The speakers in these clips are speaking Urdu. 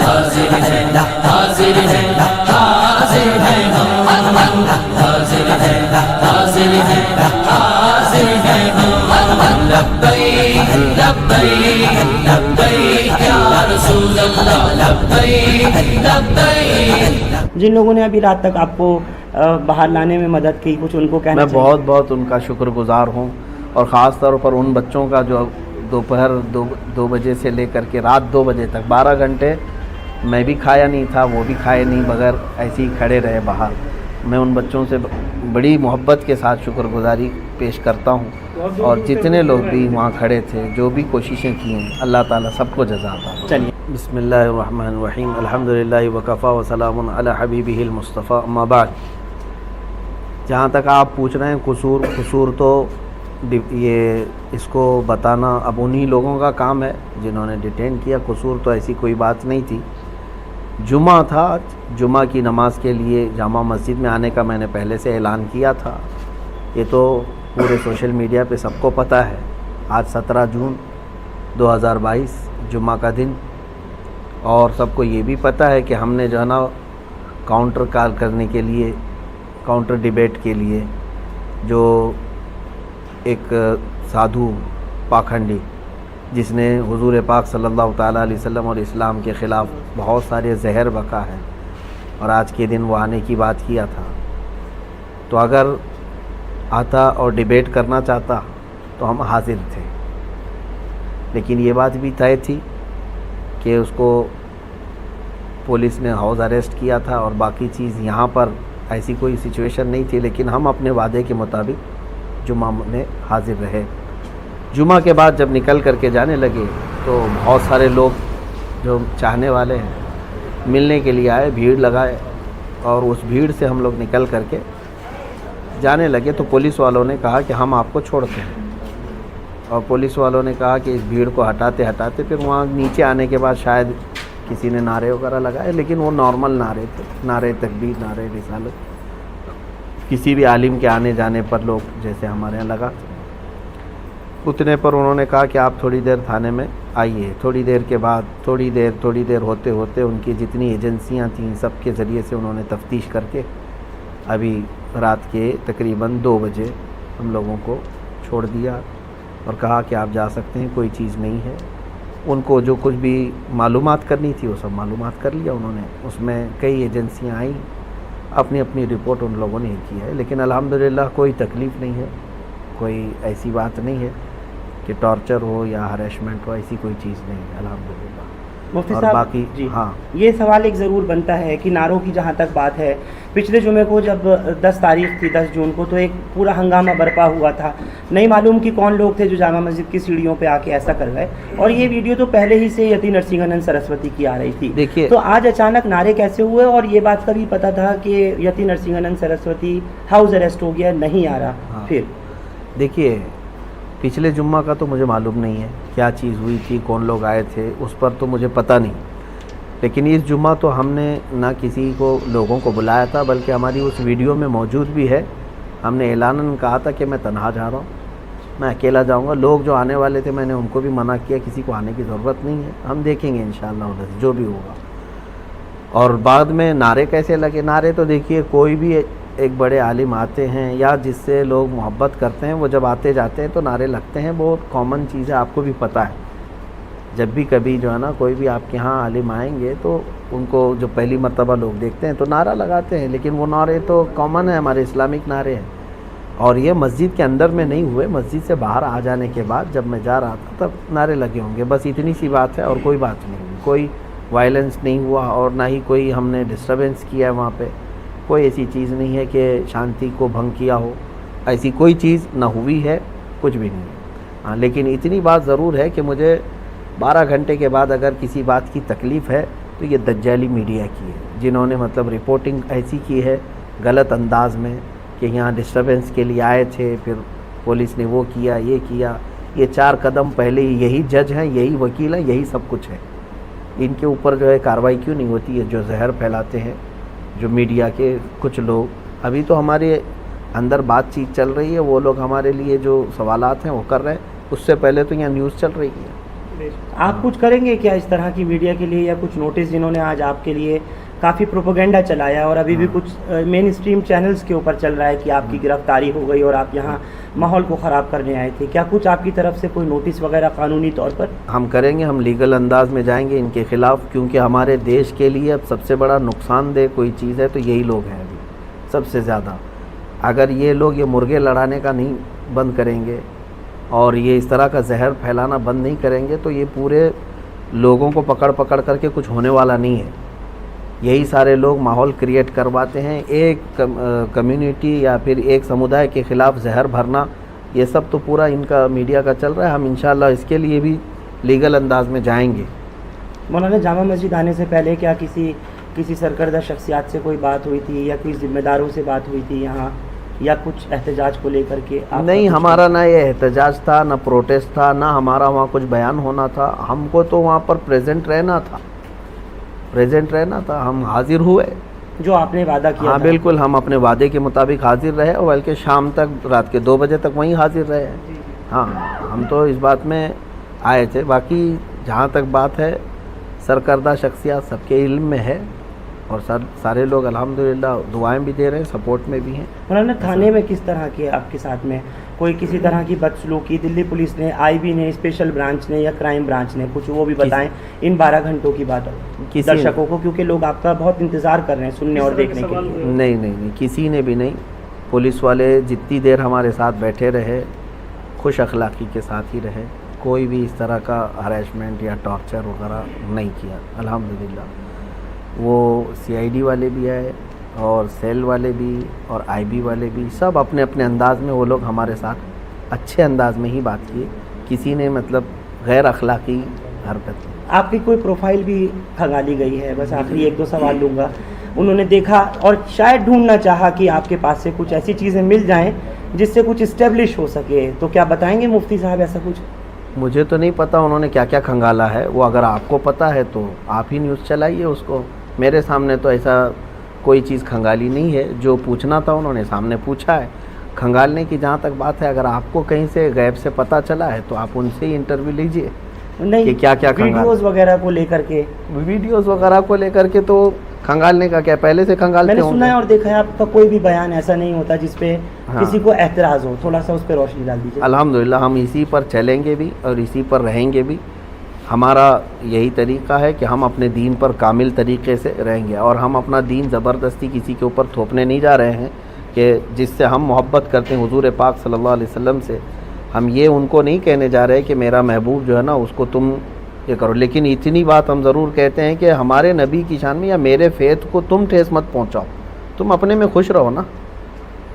حاضر ہے حاضر ہے حاضر ہے حاضر ہے حاضر ہے حاضر ہے لبیک لبیک لبیک یا رسول اللہ لبیک لبیک. جن لوگوں نے ابھی رات تک آپ کو باہر لانے میں مدد کی، کچھ ان کو کہنا میں چاہیے؟ بہت بہت ان کا شکر گزار ہوں، اور خاص طور پر ان بچوں کا جو دوپہر 2 بجے سے لے کر کے رات 2 بجے تک 12 گھنٹے میں بھی کھایا نہیں تھا، وہ بھی کھائے نہیں، بغیر ایسے ہی کھڑے رہے باہر. میں ان بچوں سے بڑی محبت کے ساتھ شکر گزاری پیش کرتا ہوں، اور جتنے لوگ بھی وہاں کھڑے تھے، جو بھی کوششیں کی ہیں، اللہ تعالیٰ سب کو جزا عطا فرمائے. چلیے بسم اللہ الرحمن الرحیم، الحمدللہ وکفا وسلام علی حبیبہ المصطفیٰ، اما بعد. جہاں تک آپ پوچھ رہے ہیں قصور تو یہ اس کو بتانا اب انہی لوگوں کا کام ہے جنہوں نے ڈیٹین کیا. قصور تو ایسی کوئی بات نہیں تھی. جمعہ تھا، جمعہ کی نماز کے لیے جامع مسجد میں آنے کا میں نے پہلے سے اعلان کیا تھا. یہ تو پورے سوشل میڈیا پہ سب کو پتہ ہے. آج 17 جون 2022 جمعہ کا دن، اور سب کو یہ بھی پتہ ہے کہ ہم نے جو ہے نا کاؤنٹر کال کرنے کے لیے، کاؤنٹر ڈیبیٹ کے لیے، جو ایک سادھو پاکھنڈی جس نے حضور پاک صلی اللہ تعالیٰ علیہ وسلم اور اسلام کے خلاف بہت سارے زہر بکا ہے، اور آج کے دن وہ آنے کی بات کیا تھا. تو اگر آتا اور ڈیبیٹ کرنا چاہتا تو ہم حاضر تھے، لیکن یہ بات بھی طے تھی کہ اس کو پولیس نے ہاؤس اریسٹ کیا تھا، اور باقی چیز یہاں پر ایسی کوئی سچویشن نہیں تھی. لیکن ہم اپنے وعدے کے مطابق جمعہ میں حاضر رہے. جمعہ کے بعد جب نکل کر کے جانے لگے تو بہت سارے لوگ جو چاہنے والے ہیں ملنے کے لیے آئے، بھیڑ لگائے، اور اس بھیڑ سے ہم لوگ نکل کر کے جانے لگے تو پولیس والوں نے کہا کہ ہم آپ کو چھوڑتے ہیں. اور پولیس والوں نے کہا کہ اس بھیڑ کو ہٹاتے ہٹاتے پھر وہاں نیچے آنے کے بعد شاید کسی نے نعرے وغیرہ لگائے، لیکن وہ نارمل نعرے تھے، نعرے تکبیر، نعرے رسالت، کسی بھی عالم کے آنے جانے پر لوگ جیسے ہمارے یہاں لگا. اتنے پر انہوں نے کہا کہ آپ تھوڑی دیر تھانے میں آئیے. تھوڑی دیر کے بعد تھوڑی دیر ہوتے ہوتے ان کی جتنی ایجنسیاں تھیں سب کے ذریعے سے انہوں نے تفتیش کر کے ابھی رات کے تقریباً 2 بجے ہم لوگوں کو چھوڑ دیا، اور کہا کہ آپ جا سکتے ہیں، کوئی چیز نہیں ہے. ان کو جو کچھ بھی معلومات کرنی تھی وہ سب معلومات کر لیا انہوں نے. اس میں کئی ایجنسیاں آئیں، اپنی اپنی رپورٹ ان لوگوں نے کی ہے. لیکن الحمدللہ کوئی تکلیف نہیں ہے، کوئی ایسی بات نہیں ہے کہ ٹارچر ہو یا ہریشمنٹ ہو، ایسی کوئی چیز نہیں ہے الحمدللہ. مفتی اور صاحب باقی جی ہاں، یہ سوال ایک ضرور بنتا ہے کہ نعروں کی جہاں تک بات ہے، پچھلے جمعے کو جب 10 تاریخ تھی 10 جون کو تو ایک پورا ہنگامہ برپا ہوا تھا. نہیں معلوم کہ کون لوگ تھے جو جامع مسجد کی سیڑھیوں پہ آ کے ایسا کر گئے، اور یہ ویڈیو تو پہلے ہی سے یتی نرسنگھنن سرسوتی کی آ رہی تھی. دیکھیے تو آج اچانک نعرے کیسے ہوئے؟ اور یہ بات کا بھی پتہ تھا کہ یتی نرسنگھنن سرسوتی ہاؤس اریسٹ ہو گیا، نہیں آ رہا. پھر دیکھیے پچھلے جمعہ کا تو مجھے معلوم نہیں ہے کیا چیز ہوئی تھی، کون لوگ آئے تھے، اس پر تو مجھے پتہ نہیں. لیکن اس جمعہ تو ہم نے نہ کسی کو لوگوں کو بلایا تھا، بلکہ ہماری اس ویڈیو میں موجود بھی ہے. ہم نے اعلاناً کہا تھا کہ میں تنہا جا رہا ہوں، میں اکیلا جاؤں گا. لوگ جو آنے والے تھے میں نے ان کو بھی منع کیا، کسی کو آنے کی ضرورت نہیں ہے، ہم دیکھیں گے انشاءاللہ ادھر جو بھی ہوگا. اور بعد میں نعرے کیسے لگے؟ نعرے تو دیکھیے کوئی بھی ایک بڑے عالم آتے ہیں یا جس سے لوگ محبت کرتے ہیں، وہ جب آتے جاتے ہیں تو نعرے لگتے ہیں. بہت کامن چیز ہے، آپ کو بھی پتہ ہے. جب بھی کبھی جو ہے نا کوئی بھی آپ کے ہاں عالم آئیں گے تو ان کو جو پہلی مرتبہ لوگ دیکھتے ہیں تو نعرہ لگاتے ہیں. لیکن وہ نعرے تو کامن ہے، ہمارے اسلامک نعرے ہیں. اور یہ مسجد کے اندر میں نہیں ہوئے، مسجد سے باہر آ جانے کے بعد جب میں جا رہا تھا تب نعرے لگے ہوں گے. بس اتنی سی بات ہے اور کوئی بات نہیں ہوئی. کوئی وائلنس نہیں ہوا اور نہ ہی کوئی ہم نے ڈسٹربنس کیا ہے وہاں پہ. کوئی ایسی چیز نہیں ہے کہ شانتی کو بھنگ کیا ہو، ایسی کوئی چیز نہ ہوئی ہے، کچھ بھی نہیں. ہاں لیکن اتنی بات ضرور ہے کہ مجھے 12 گھنٹے کے بعد اگر کسی بات کی تکلیف ہے تو یہ دجالی میڈیا کی ہے، جنہوں نے مطلب رپورٹنگ ایسی کی ہے غلط انداز میں کہ یہاں ڈسٹربنس کے لیے آئے تھے، پھر پولیس نے وہ کیا یہ کیا. یہ 4 قدم پہلے ہی یہی جج ہیں، یہی وکیل ہیں، یہی سب کچھ ہے. ان کے اوپر جو ہے کارروائی کیوں نہیں ہوتی ہے؟ جو زہر پھیلاتے ہیں جو میڈیا کے کچھ لوگ. ابھی تو ہمارے اندر بات چیت چل رہی ہے، وہ لوگ ہمارے لیے جو سوالات ہیں وہ کر رہے ہیں. اس سے پہلے تو یہاں نیوز چل رہی ہے. آپ کچھ کریں گے کیا اس طرح کی میڈیا کے لیے، یا کچھ نوٹس جنہوں نے آج آپ کے لیے کافی پروپیگنڈا چلایا اور ابھی بھی کچھ مین اسٹریم چینلز کے اوپر چل رہا ہے کہ آپ کی گرفتاری ہو گئی اور آپ یہاں ماحول کو خراب کرنے آئے تھے، کیا کچھ آپ کی طرف سے کوئی نوٹس وغیرہ قانونی طور پر؟ ہم کریں گے، ہم لیگل انداز میں جائیں گے ان کے خلاف، کیونکہ ہمارے دیش کے لیے اب سب سے بڑا نقصان دہ کوئی چیز ہے تو یہی لوگ ہیں ابھی سب سے زیادہ۔ اگر یہ لوگ یہ مرغے لڑانے کا نہیں بند کریں گے اور یہ اس طرح کا زہر پھیلانا بند نہیں کریں گے تو یہ پورے لوگوں کو پکڑ کر کے کچھ ہونے والا نہیں ہے۔ یہی سارے لوگ ماحول کریٹ کرواتے ہیں، ایک کمیونٹی یا پھر ایک سمودائے کے خلاف زہر بھرنا، یہ سب تو پورا ان کا میڈیا کا چل رہا ہے۔ ہم انشاءاللہ اس کے لیے بھی لیگل انداز میں جائیں گے۔ مولانا، جامع مسجد آنے سے پہلے کیا کسی سرکردہ شخصیات سے کوئی بات ہوئی تھی یا کوئی ذمہ داروں سے بات ہوئی تھی یہاں، یا کچھ احتجاج کو لے کر کے؟ نہیں، ہمارا نہ یہ احتجاج تھا، نہ پروٹیسٹ تھا، نہ ہمارا وہاں کچھ بیان ہونا تھا۔ ہم کو تو وہاں پر پریزنٹ رہنا تھا، ہم حاضر ہوئے جو آپ نے وعدہ کیا ہاں تھا۔ بالکل، ہم اپنے وعدے کے مطابق حاضر رہے اور بلکہ شام تک، رات کے 2 بجے تک وہیں حاضر رہے۔ ہاں، ہم تو اس بات میں آئے تھے۔ باقی جہاں تک بات ہے سرکردہ شخصیات سب کے علم میں ہے اور سارے لوگ الحمدللہ دعائیں بھی دے رہے ہیں، سپورٹ میں بھی ہیں۔ مولانا، تھانے میں کس طرح کے آپ کے ساتھ میں کوئی کسی طرح کی بدسلوکی دلی پولیس نے، آئی بی نے، اسپیشل برانچ نے یا کرائم برانچ نے، کچھ وہ بھی بتائیں ان 12 گھنٹوں کی بات درشکوں کو، کیونکہ لوگ آپ کا بہت انتظار کر رہے ہیں سننے اور دیکھنے کے لیے۔ نہیں، کسی نے بھی نہیں۔ پولیس والے جتنی دیر ہمارے ساتھ بیٹھے رہے خوش اخلاقی کے ساتھ ہی رہے، کوئی بھی اس طرح کا ہریسمنٹ یا ٹارچر وغیرہ نہیں کیا الحمدللہ۔ وہ CID والے بھی آئے اور سیل والے بھی اور IB والے بھی، سب اپنے اپنے انداز میں وہ لوگ ہمارے ساتھ اچھے انداز میں ہی بات کیے، کسی نے مطلب غیر اخلاقی حرکت کی۔ آپ کی کوئی پروفائل بھی کھنگالی گئی ہے؟ بس آخری 1-2 سوال لوں گا۔ انہوں نے دیکھا اور شاید ڈھونڈنا چاہا کہ آپ کے پاس سے کچھ ایسی چیزیں مل جائیں جس سے کچھ اسٹیبلش ہو سکے، تو کیا بتائیں گے مفتی صاحب ایسا کچھ؟ مجھے تو نہیں پتہ انہوں نے کیا کیا کھنگالا ہے، وہ اگر آپ کو پتہ ہے تو آپ ہی نیوز چلائیے اس کو۔ میرے سامنے تو ایسا کوئی چیز کھنگالی نہیں ہے، جو پوچھنا تھا انہوں نے سامنے پوچھا ہے۔ کھنگالنے کی جہاں تک بات ہے، اگر آپ کو کہیں سے غیب سے پتہ چلا ہے تو آپ ان سے ہی انٹرویو لیجئے کہ کیا کیا ویڈیوز وغیرہ کو لے کر کے۔ ویڈیوز وغیرہ کو لے کر کے تو کھنگالنے کا کیا، پہلے سے کھنگالتے میں نے ہوں سنا ہے اور دیکھا ہے آپ کا کوئی بھی بیان ایسا نہیں ہوتا جس پہ کسی کو اعتراض ہو، تھوڑا سا اس پہ روشنی ڈال دیجیے۔ الحمدللہ ہم اسی پر چلیں گے بھی اور اسی پر رہیں گے بھی۔ ہمارا یہی طریقہ ہے کہ ہم اپنے دین پر کامل طریقے سے رہیں گے، اور ہم اپنا دین زبردستی کسی کے اوپر تھوپنے نہیں جا رہے ہیں کہ جس سے ہم محبت کرتے ہیں حضور پاک صلی اللہ علیہ وسلم سے، ہم یہ ان کو نہیں کہنے جا رہے کہ میرا محبوب جو ہے نا اس کو تم یہ کرو، لیکن اتنی بات ہم ضرور کہتے ہیں کہ ہمارے نبی کی شان میں یا میرے فیت کو تم ٹھیس مت پہنچاؤ، تم اپنے میں خوش رہو نا،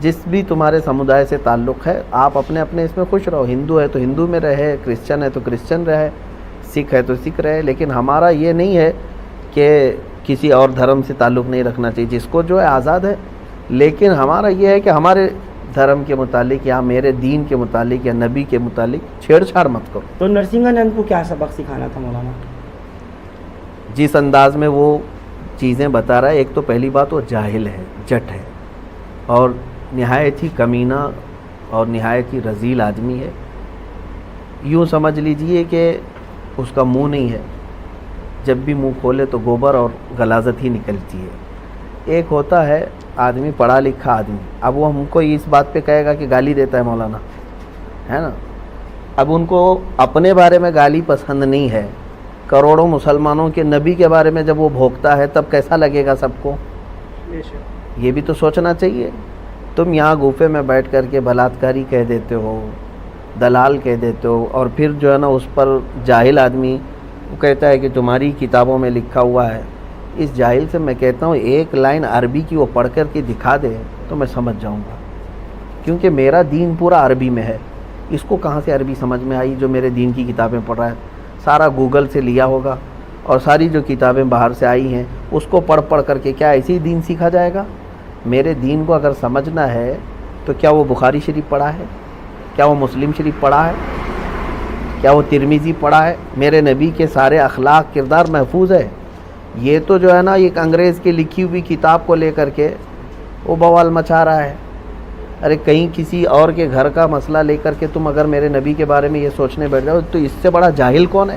جس بھی تمہارے سمودائے سے تعلق ہے آپ اپنے اس میں خوش رہو، ہندو ہے تو ہندو میں رہے، کرسچن ہے تو کرسچن رہے، سکھ ہے تو سکھ رہے، لیکن ہمارا یہ نہیں ہے کہ کسی اور دھرم سے تعلق نہیں رکھنا چاہیے، جس کو جو ہے آزاد ہے، لیکن ہمارا یہ ہے کہ ہمارے دھرم کے متعلق یا میرے دین کے متعلق یا نبی کے متعلق چھیڑ چھاڑ مت کرو۔ تو نرسنگھانند کو کیا سبق سکھانا تھا مولانا؟ جس انداز میں وہ چیزیں بتا رہا ہے، ایک تو پہلی بات وہ جاہل ہے، جٹ ہے اور نہایت ہی کمینہ اور نہایت ہی رذیل آدمی ہے۔ یوں سمجھ لیجئے کہ اس کا منہ نہیں ہے، جب بھی منہ کھولے تو گوبر اور غلاظت ہی نکلتی ہے۔ ایک ہوتا ہے آدمی پڑھا لکھا آدمی، اب وہ ہم کو اس بات پہ کہے گا کہ گالی دیتا ہے مولانا، ہے نا، اب ان کو اپنے بارے میں گالی پسند نہیں ہے، کروڑوں مسلمانوں کے نبی کے بارے میں جب وہ بھوکتا ہے تب کیسا لگے گا سب کو، یہ بھی تو سوچنا چاہیے۔ تم یہاں گوفے میں بیٹھ کر کے بلاتکاری کہہ دیتے ہو، دلال کہہ دیتے ہو، اور پھر جو ہے نا اس پر جاہل آدمی وہ کہتا ہے کہ تمہاری کتابوں میں لکھا ہوا ہے۔ اس جاہل سے میں کہتا ہوں ایک لائن عربی کی وہ پڑھ کر کے دکھا دے تو میں سمجھ جاؤں گا، کیونکہ میرا دین پورا عربی میں ہے، اس کو کہاں سے عربی سمجھ میں آئی جو میرے دین کی کتابیں پڑھ رہا ہے؟ سارا گوگل سے لیا ہوگا، اور ساری جو کتابیں باہر سے آئی ہیں اس کو پڑھ کر کے کیا ایسے ہی دین سیکھا جائے گا؟ میرے دین کو اگر سمجھنا ہے تو کیا وہ بخاری شریف پڑھا ہے؟ کیا وہ مسلم شریف پڑھا ہے؟ کیا وہ ترمذی پڑھا ہے؟ میرے نبی کے سارے اخلاق کردار محفوظ ہے؟ یہ تو جو ہے نا ایک انگریز کی لکھی ہوئی کتاب کو لے کر کے وہ بوال مچا رہا ہے۔ ارے کہیں کسی اور کے گھر کا مسئلہ لے کر کے تم اگر میرے نبی کے بارے میں یہ سوچنے بیٹھ جاؤ تو اس سے بڑا جاہل کون ہے؟